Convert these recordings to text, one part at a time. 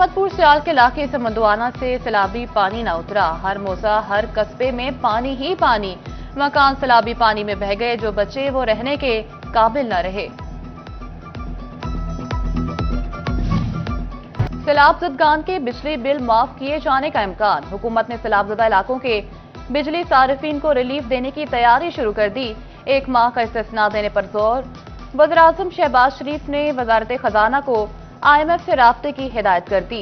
अहमदपुर सियाल के इलाके समंदवाना से सैलाबी पानी न उतरा। हर मोसा हर कस्बे में पानी ही पानी। मकान सैलाबी पानी में बह गए, जो बचे वो रहने के काबिल न रहे। सैलाब ज़दगान के बिजली बिल माफ किए जाने का इम्कान। हुकूमत ने सैलाबज़दा इलाकों के बिजली सारिफीन को रिलीफ देने की तैयारी शुरू कर दी। 1 माह का इस्तिस्ना देने पर जोर। वज़ीर-ए-आज़म शहबाज शरीफ ने वज़ारत खजाना को IMF से राब्ते की हिदायत कर दी।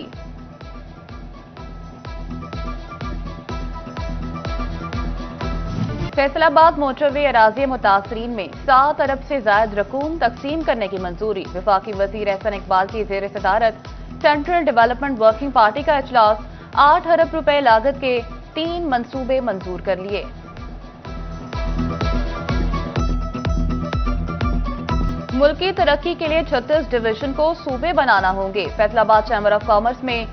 फैसलाबाद मोटरवे अराज़ी मुतासरीन में 7 अरब से ज्यादा रकूम तकसीम करने की मंजूरी। वफाकी वज़ीर एहसन इकबाल की ज़ेर सदारत सेंट्रल डेवलपमेंट वर्किंग पार्टी का इजलास 8 अरब रुपए लागत के 3 मंसूबे मंजूर कर लिए। मुल्क की तरक्की के लिए 36 डिवीजन को सूबे बनाना होंगे। फैसलाबाद चैम्बर ऑफ कॉमर्स में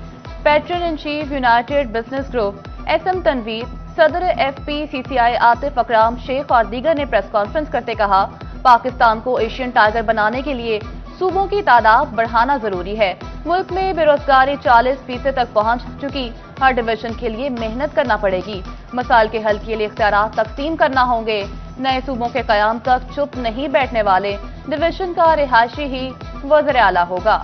patron in chief united business group SM Tanveer, सदर FPCCI आतिफ अकराम शेख और दीगर ने प्रेस कॉन्फ्रेंस करते कहा, पाकिस्तान को एशियन टाइगर बनाने के लिए सूबों की तादाद बढ़ाना जरूरी है। मुल्क में बेरोजगारी 40% तक पहुंच चुकी। हर डिवीजन के लिए मेहनत करना पड़ेगी। मसाइल के हल के लिए इख्तियारात तकसीम करना होंगे। नए सूबों के कयाम तक चुप नहीं बैठने वाले डिवीजन का रिहायशी ही वज़ीर आला होगा।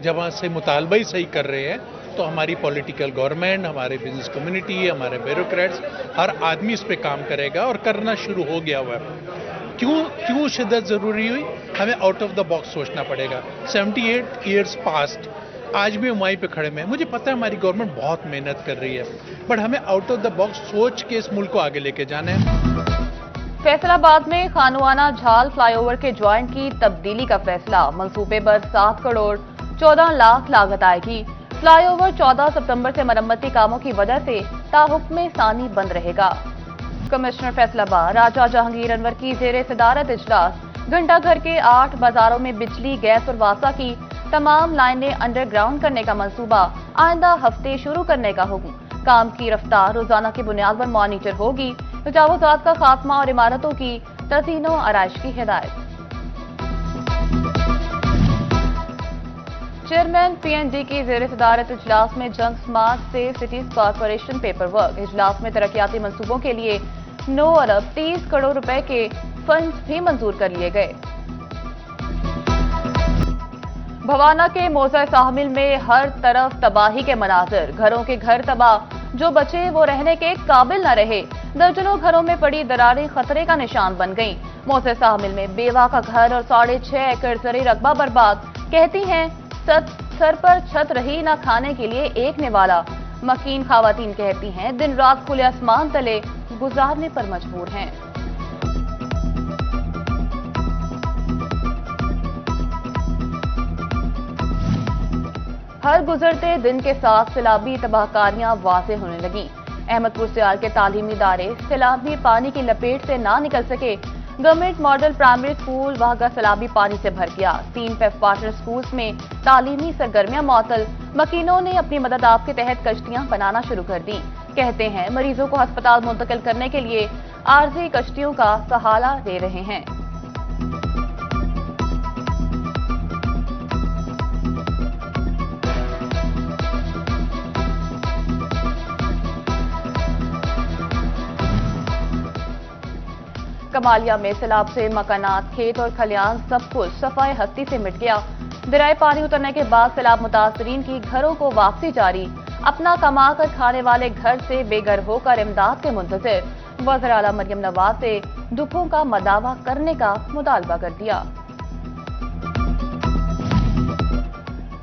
जब वहाँ से मुतालबा ही सही कर रहे हैं तो हमारी पॉलिटिकल गवर्नमेंट, हमारे बिजनेस कम्युनिटी, हमारे ब्यूरोक्रेट्स, हर आदमी इस पे काम करेगा और करना शुरू हो गया हुआ है। क्यों शिद्दत ज़रूरी हुई? हमें आउट ऑफ द बॉक्स सोचना पड़ेगा। 78 ईयर्स पास्ट, आज भी हम वहीं पे खड़े में। मुझे पता है हमारी गवर्नमेंट बहुत मेहनत कर रही है, बट हमें आउट ऑफ द बॉक्स सोच के इस मुल्क को आगे लेके जाना है। फैसलाबाद में खानवाना झाल फ्लाईओवर के ज्वाइंट की तब्दीली का फैसला। मंसूबे पर 7 करोड़ 14 लाख लागत आएगी। फ्लाईओवर 14 सितंबर से मरम्मती कामों की वजह से ताहुक्म सानी बंद रहेगा। कमिश्नर फैसलाबाद राजा जहांगीर अनवर की जेर सदारत इजलास। घंटा घर के 8 बाजारों में बिजली, गैस और वासा की तमाम लाइनें अंडरग्राउंड करने का मंसूबा आइंदा हफ्ते शुरू करने का हुक्म। काम की रफ्तार रोजाना की बुनियाद पर मॉनिटर होगी। तजावुजात का खात्मा और इमारतों की तज़ीनो आराइश की हिदायत। चेयरमैन PNG की जेर सदारत इजलास में जंग smart safe cities corporation paper work. इजलास में तरक्याती मंसूबों के लिए 9 अरब 30 करोड़ रुपए के फंड्स भी मंजूर कर लिए गए। भवाना के मोजा साहमिल में हर तरफ तबाही के मनाजर। घरों के घर तबाह, जो बचे वो रहने के काबिल न रहे। दर्जनों घरों में पड़ी दरारें खतरे का निशान बन गईं। मोजा साहमिल में बेवा का घर और 6.5 एकड़ ज़री रकबा बर्बाद। कहती हैं सर पर छत रही ना खाने के लिए एक निवाला। मकीन खवातीन कहती हैं दिन रात खुले आसमान तले गुजारने पर मजबूर हैं। हर गुजरते दिन के साथ सैलाबी तबाहकारियां वाज़ेह होने लगी। अहमदपुर सियाल के तालीमी इदारे सैलाबी पानी की लपेट से ना निकल सके। गवर्नमेंट मॉडल प्राइमरी स्कूल वाहगा सैलाबी पानी से भर गया। 3 पेफ पार्टनर स्कूल्स में तालीमी सरगर्मियां मअतल। मकीनों ने अपनी मदद आप के तहत कश्तियां बनाना शुरू कर दी। कहते हैं मरीजों को अस्पताल मुंतकिल करने के लिए आरजी कश्तियों का सहारा ले रहे हैं। कमालिया में सैलाब से मकानात, खेत और खलियान सब कुछ सफाए हस्ती से मिट गया। दरियाए पानी उतरने के बाद सैलाब मुतासरीन की घरों को वापसी जारी। अपना कमा कर खाने वाले घर से बेघर होकर इमदाद के मुंतजिर। वज़ीर आला मरियम नवाज से दुखों का मदावा करने का मुतालबा कर दिया।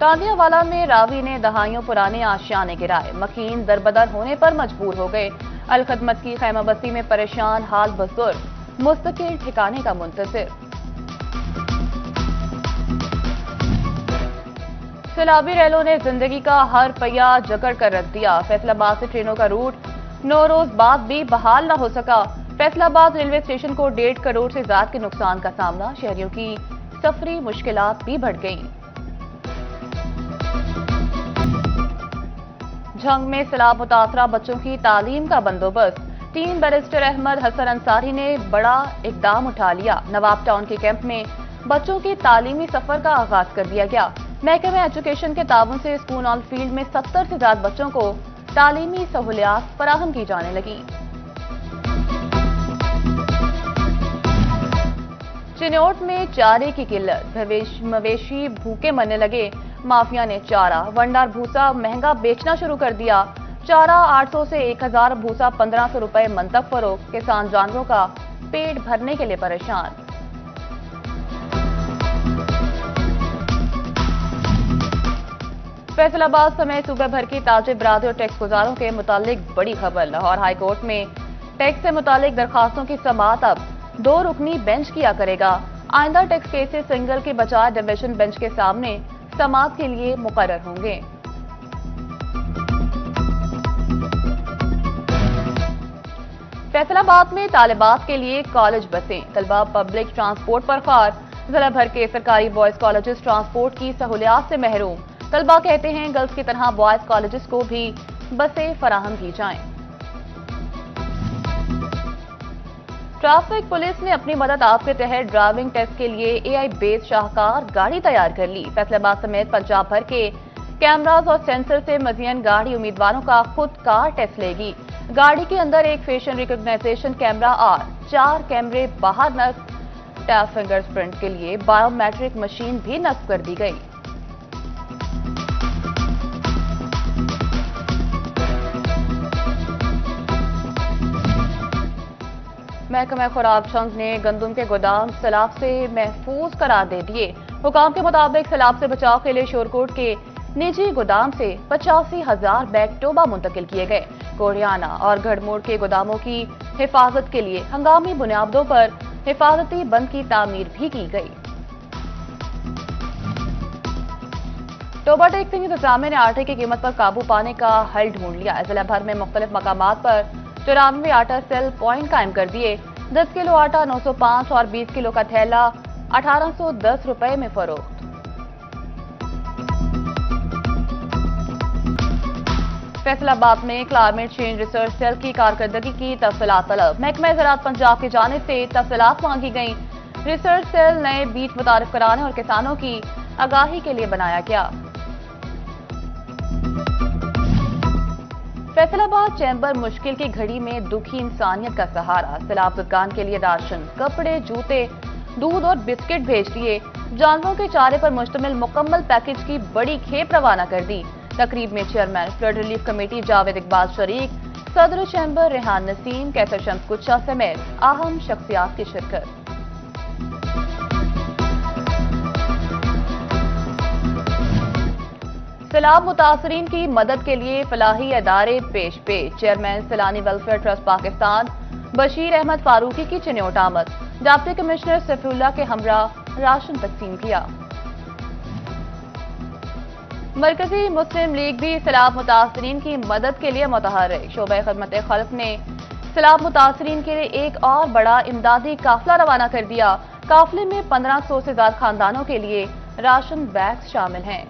तांदियावाला में रावी ने दहाइयों पुराने आशियाने गिराए। मकीन दरबदर होने पर मजबूर हो गए। अलखदमत की खैमा बस्ती में परेशान हाल बुजुर्ग मुस्तकिल ठिकाने का मुंतजिर। सैलाबी रेलों ने जिंदगी का हर पहिया जकड़ कर रख दिया। फैसलाबाद से ट्रेनों का रूट 9 रोज बाद भी बहाल न हो सका। फैसलाबाद रेलवे स्टेशन को 1.5 करोड़ से ज्यादा के नुकसान का सामना। शहरियों की सफरी मुश्किलात भी बढ़ गईं। झंग में सैलाब मुतासरा बच्चों की तालीम का बंदोबस्त। टीन बैरिस्टर अहमद हसन अंसारी ने बड़ा इकदाम उठा लिया। नवाब टाउन के कैंप में बच्चों के तालीमी सफर का आगाज कर दिया गया। महकमे एजुकेशन के ताउन से स्कूल ऑन फील्ड में 70 से ज्यादा बच्चों को तालीमी सहूलियात फराहम की जाने लगी। चिन्योट में चारे की किल्लत, मवेशी भूखे मरने लगे। माफिया ने चारा, वंडार भूसा महंगा बेचना शुरू कर दिया। चारा 800 से 1000, भूसा 1500 रुपए मन तक फरोख्त। किसान जानवरों का पेट भरने के लिए परेशान। फैसलाबाद समेत सूबे भर की ताजिर बरादरी और टैक्स गुजारों के मुतालिक बड़ी खबर। लाहौर हाई कोर्ट में टैक्स से मुतालिक दरखास्तों की समाअत अब 2 रुकनी बेंच किया करेगा। आइंदा टैक्स केसेस सिंगल के बजाय डिवीजन बेंच के सामने समाअत के लिए मुकर्रर होंगे। फैसलाबाद में तालिबात के लिए कॉलेज बसें, तलबा पब्लिक ट्रांसपोर्ट पर खार। जिला भर के सरकारी बॉयज कॉलेजेस ट्रांसपोर्ट की सहूलियात से महरूम। तलबा कहते हैं गर्ल्स की तरह बॉयज कॉलेजेस को भी बसें फराहम की जाएं। ट्रैफिक पुलिस ने अपनी मदद आप के तहत ड्राइविंग टेस्ट के लिए एआई बेस शाहकार गाड़ी तैयार कर ली। फैसलाबाद समेत पंजाब भर के कैमरास और सेंसर से मजीन गाड़ी उम्मीदवारों का खुद कार टेस्ट लेगी। गाड़ी के अंदर एक फेशियल रिकॉग्नाइजेशन कैमरा और 4 कैमरे बाहर नस्ब। टैप फिंगरप्रिंट के लिए बायोमेट्रिक मशीन भी नस्ब कर दी गई। महकमा खुराक जंग ने गंदम के गोदाम सैलाब से महफूज करार दे दिए। हुकाम के मुताबिक सैलाब से बचाव के लिए शोरकोट के निजी गोदाम से 85,000 बैग टोबा मुंतकिल किए गए। कोरियाना और घड़मोड़ के गोदामों की हिफाजत के लिए हंगामी बुनियादों पर हिफाजती बंद की तामीर भी की गई। टोबा टैक्सिंग इंतजामिया ने आटे की कीमत पर काबू पाने का हल ढूंढ लिया। जिला भर में मुख्तलिफ मकामात पर 94 आटा सेल पॉइंट कायम कर दिए। 10 किलो आटा 905 और 20 किलो का थैला 1810 रुपए में फरोख्त। फैसलाबाद में क्लाइमेट चेंज रिसर्च सेल की कारकर्दगी की तफसीलात तलब। महकमा ज़राअत पंजाब की जानिब से तफसीलात मांगी गई। रिसर्च सेल नए बीज मुतारिफ कराने और किसानों की आगाही के लिए बनाया गया। फैसलाबाद चैम्बर मुश्किल की घड़ी में दुखी इंसानियत का सहारा। सैलाब ज़दगान के लिए राशन, कपड़े, जूते, दूध और बिस्किट भेज दिए। जानवरों के चारे पर मुश्तमिल मुकम्मल पैकेज की बड़ी खेप रवाना कर दी। तकरीब में chairman flood relief committee Javed Iqbal शरीक, सदर चैम्बर रेहान नसीम, कैसर शम्स कुच्छा समेत अहम शख्सियात की शिरकत। सैलाब मुतासरीन की मदद के लिए फलाही अदारे पेश पे। चेयरमैन सैलानी वेलफेयर ट्रस्ट पाकिस्तान बशीर अहमद फारूकी की चिन्योट आमद। डिप्टी कमिश्नर सफीउल्लाह के हमरा राशन तकसीम किया। मरकजी मुस्लिम लीग भी सैलाब मुतासरीन की मदद के लिए मुतहर्रिक। शोबे खिदमत खल्क ने सैलाब मुतासरीन के लिए एक और बड़ा इमदादी काफिला रवाना कर दिया। काफिले में 1500 से ज्यादा खानदानों के लिए राशन बैग्स शामिल हैं।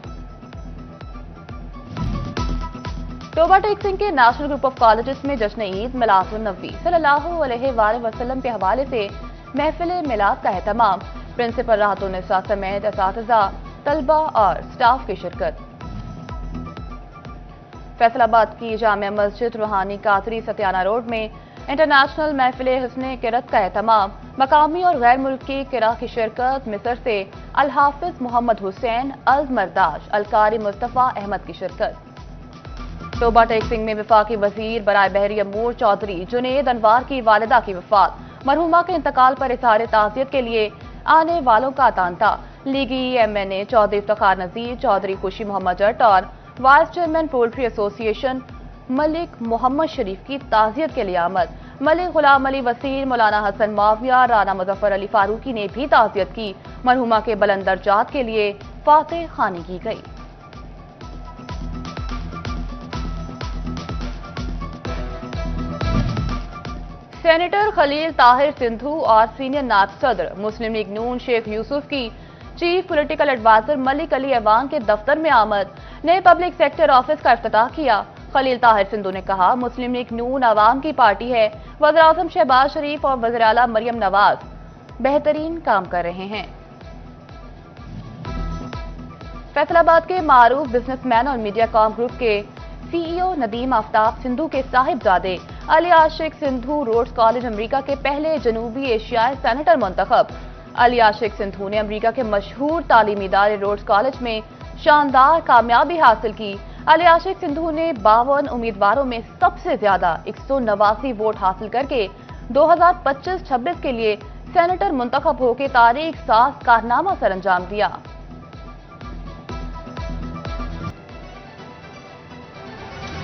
टोबा टैक्सिंग के नेशनल ग्रुप ऑफ कॉलेजेस में जश्न ईद मिलादुन्नबी सल्लल्लाहु अलैहि वसल्लम के हवाले से महफिल मिलाद का एहतमाम। प्रिंसिपल राहतुन्निसा समेत असातिज़ा, तलबा और स्टाफ की शिरकत। फैसलाबाद की जामिया मस्जिद रूहानी कादरी सत्याना रोड में इंटरनेशनल महफिल हुस्ने किरत का एहतमाम। मकामी और गैर मुल्की किरा की शिरकत। मिस्र से अल हाफिज मोहम्मद हुसैन अल मरदाश, अलकारी मुस्तफा अहमद की शिरकत। टोबा टैक्सिंग में वफाकी वजीर बराए बहरी अमूर चौधरी जुनेद अनवार की वालिदा की वफात। मरहुमा के इंतकाल पर इज़हार ताज़ियत के लिए आने वालों का तांता। लीगी MNA चौधरी इफ्तिखार नजीर, चौधरी खुशी मोहम्मद जट और vice chairman poultry association Malik Mohammad Sharif की ताज़ियत के लिए आमद। मलिक गुलाम अली वसीर, मौलाना हसन माविया, राना मुजफ्फर अली फारूकी ने भी ताज़ियत की। मरहुमा के बुलंद दर्जात के लिए फातह खानी की गई। सेनेटर खलील ताहिर सिंधु और सीनियर नायब सदर मुस्लिम लीग नून शेख यूसुफ की chief political adviser Malik Ali Awan के दफ्तर में आमद। नए पब्लिक सेक्टर ऑफिस का इफ्तिताह किया। خلیل طاہر سندھو نے کہا مسلم لیگ نون عوام کی پارٹی ہے، وزیراعظم شہباز شریف اور وزیر اعلیٰ مریم نواز بہترین کام کر رہے ہیں۔ فیصل آباد کے معروف بزنس مین اور میڈیا کام گروپ کے سی ای او ندیم آفتاب سندھو کے صاحبزادے علی عاشق سندھو روڈز کالج امریکہ کے پہلے جنوبی ایشیائی سینیٹر منتخب۔ علی عاشق سندھو نے امریکہ کے مشہور تعلیمی ادارے روڈز کالج میں شاندار کامیابی حاصل کی۔ علی عاشق سندھو نے 52 امیدواروں میں سب سے زیادہ 189 ووٹ حاصل کر کے 2025-26 کے لیے سینیٹر منتخب ہو کے تاریخ ساز کارنامہ سر انجام دیا۔